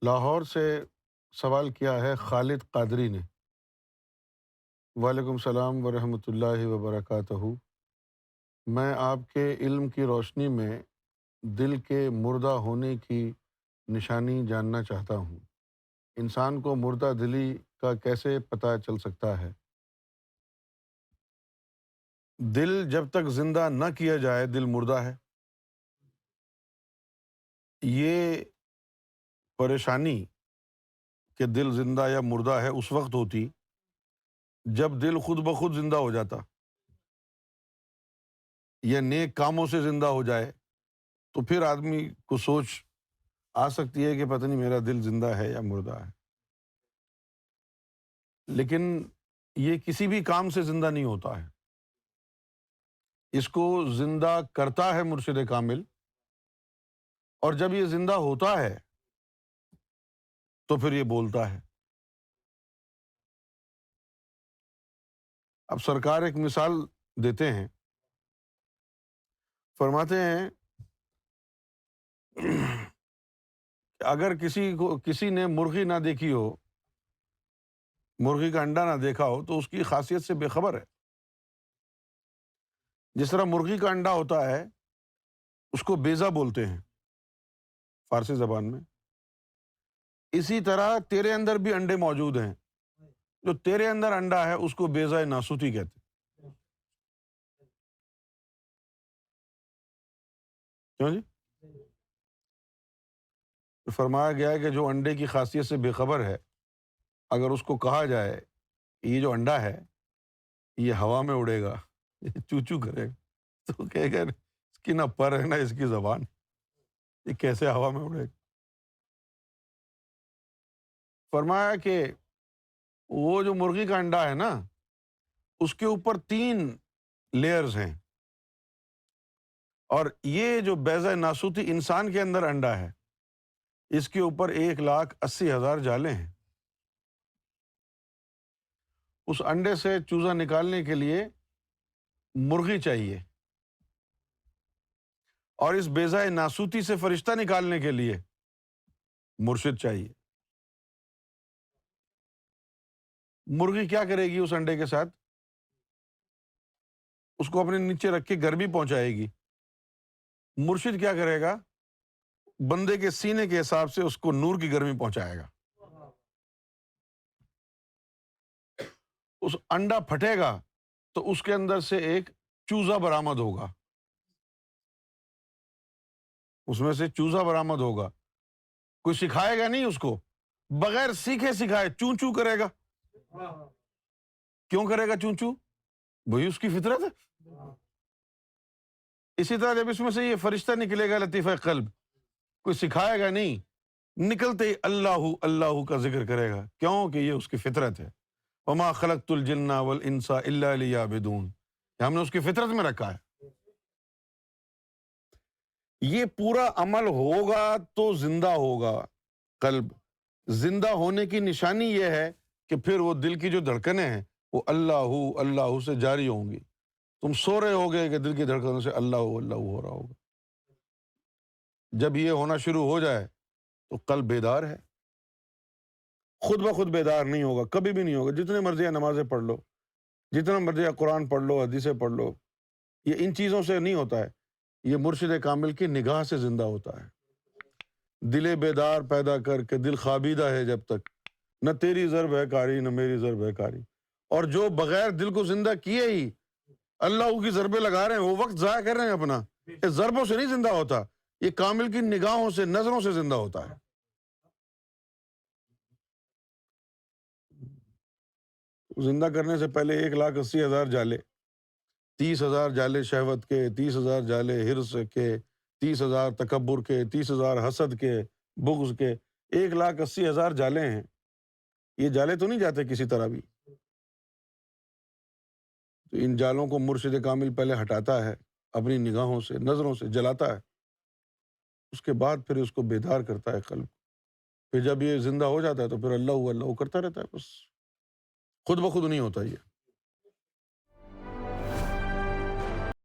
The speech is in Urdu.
لاہور سے سوال کیا ہے خالد قادری نے۔ وعلیکم السلام ورحمۃ اللہ وبرکاتہ۔ میں آپ کے علم کی روشنی میں دل کے مردہ ہونے کی نشانی جاننا چاہتا ہوں۔ انسان کو مردہ دلی کا کیسے پتہ چل سکتا ہے؟ دل جب تک زندہ نہ کیا جائے دل مردہ ہے۔ یہ پریشانی کہ دل زندہ یا مردہ ہے اس وقت ہوتی جب دل خود بخود زندہ ہو جاتا یا نیک کاموں سے زندہ ہو جائے، تو پھر آدمی کو سوچ آ سکتی ہے کہ پتہ نہیں میرا دل زندہ ہے یا مردہ ہے۔ لیکن یہ کسی بھی کام سے زندہ نہیں ہوتا ہے، اس کو زندہ کرتا ہے مرشد کامل، اور جب یہ زندہ ہوتا ہے تو پھر یہ بولتا ہے۔ اب سرکار ایک مثال دیتے ہیں، فرماتے ہیں کہ اگر کسی نے مرغی نہ دیکھی ہو، مرغی کا انڈا نہ دیکھا ہو، تو اس کی خاصیت سے بے خبر ہے۔ جس طرح مرغی کا انڈا ہوتا ہے اس کو بیضہ بولتے ہیں فارسی زبان میں، اسی طرح تیرے اندر بھی انڈے موجود ہیں، جو تیرے اندر انڈا ہے اس کو بیضہ ناسوتی کہتے ہیں۔ کیوں جی؟ تو فرمایا گیا ہے کہ جو انڈے کی خاصیت سے بے خبر ہے، اگر اس کو کہا جائے کہ یہ جو انڈا ہے یہ ہوا میں اڑے گا، یہ چو چو کرے گا، تو کہے گا اس کی نہ پر ہے نہ اس کی زبان، یہ کیسے ہوا میں اڑے گا؟ فرمایا کہ وہ جو مرغی کا انڈا ہے نا، اس کے اوپر 3 لیئرز ہیں، اور یہ جو بیضہ ناسوتی انسان کے اندر انڈا ہے، اس کے اوپر 1,80,000 جالیں ہیں۔ اس انڈے سے چوزا نکالنے کے لیے مرغی چاہیے، اور اس بیضہ ناسوتی سے فرشتہ نکالنے کے لیے مرشد چاہیے۔ مرغی کیا کرے گی اس انڈے کے ساتھ؟ اس کو اپنے نیچے رکھ کے گرمی پہنچائے گی۔ مرشد کیا کرے گا؟ بندے کے سینے کے حساب سے اس کو نور کی گرمی پہنچائے گا۔ اس انڈا پھٹے گا تو اس کے اندر سے ایک چوزا برآمد ہوگا، اس میں سے چوزا برآمد ہوگا۔ کوئی سکھائے گا نہیں اس کو، بغیر سیکھے سکھائے چوں چوں کرے گا۔ کیوں کرے گا چوں چوں؟ وہی اس کی فطرت ہے۔ اسی طرح جب اس میں سے یہ فرشتہ نکلے گا لطیفہ قلب، کوئی سکھائے گا نہیں، نکلتے ہی اللہ اللہ کا ذکر کرے گا، کیوں کہ یہ اس کی فطرت ہے۔ وما خلقت الجن والانس الا لیعبدون، ہم نے اس کی فطرت میں رکھا ہے۔ یہ پورا عمل ہوگا تو زندہ ہوگا قلب۔ زندہ ہونے کی نشانی یہ ہے کہ پھر وہ دل کی جو دھڑکنیں ہیں وہ اللہ اللہ سے جاری ہوں گی۔ تم سو رہے ہوگے کہ دل کی دھڑکنوں سے اللہ اللہ ہو رہا ہوگا۔ جب یہ ہونا شروع ہو جائے تو قلب بیدار ہے۔ خود بخود بیدار نہیں ہوگا، کبھی بھی نہیں ہوگا، جتنے مرضی نمازیں پڑھ لو، جتنا مرضی قرآن پڑھ لو، حدیثیں پڑھ لو، یہ ان چیزوں سے نہیں ہوتا ہے، یہ مرشد کامل کی نگاہ سے زندہ ہوتا ہے۔ دل بیدار پیدا کر کے دل خوابیدہ ہے جب تک، نہ تیری ضرب ہے کاری نہ میری ضرب ہے کاری۔ اور جو بغیر دل کو زندہ کیے ہی اللہ کی ضربیں لگا رہے ہیں، وہ وقت ضائع کر رہے ہیں اپنا۔ یہ ضربوں سے نہیں زندہ ہوتا، یہ کامل کی نگاہوں سے، نظروں سے زندہ ہوتا ہے۔ زندہ کرنے سے پہلے 1,80,000 جالے، 30,000 جالے شہوت کے، 30,000 جالے حرص کے، 30,000 تکبر کے، 30,000 حسد کے، بغض کے، 1,80,000 جالے ہیں۔ یہ جالے تو نہیں جاتے کسی طرح بھی۔ تو ان جالوں کو مرشد کامل پہلے ہٹاتا ہے، اپنی نگاہوں سے، نظروں سے جلاتا ہے، اس کے بعد پھر اس کو بیدار کرتا ہے قلب۔ پھر جب یہ زندہ ہو جاتا ہے تو پھر اللہ اللہ کرتا رہتا ہے، بس خود بخود نہیں ہوتا یہ۔